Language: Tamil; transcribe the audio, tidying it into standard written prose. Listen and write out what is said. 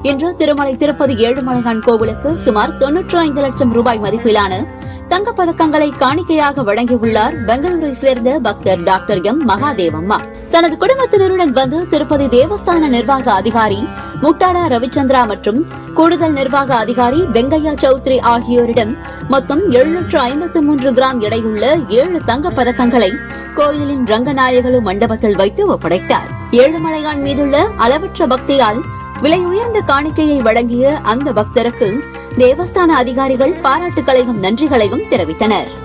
இன்று திருமலை திருப்பதி ஏழுமலையான் கோவிலுக்கு சுமார் 95 லட்சம் ரூபாய் மதிப்பிலான தங்கப் பதக்கங்களை காணிக்கையாக வழங்கியுள்ளார் பெங்களூரை சேர்ந்த பக்தர் டாக்டர் எம் மகாதேவம்மா. தனது குடும்பத்தினருடன் வந்து திருப்பதி தேவஸ்தான நிர்வாக அதிகாரி முட்டாடா ரவிச்சந்திரா மற்றும் கூடுதல் நிர்வாக அதிகாரி வெங்கையா சௌத்ரி ஆகியோரிடம் மொத்தம் 753 கிராம் எடையுள்ள 7 தங்கப் பதக்கங்களை கோயிலின் ரங்கநாயகலு மண்டபத்தில் வைத்து ஒப்படைத்தார். ஏழுமலையான் மீதுள்ள அளவற்ற பக்தியால் விலை உயர்ந்த காணிக்கையை வழங்கிய அந்த பக்தருக்கு தேவஸ்தான அதிகாரிகள் பாராட்டுகளையும் நன்றிகளையும் தெரிவித்தனர்.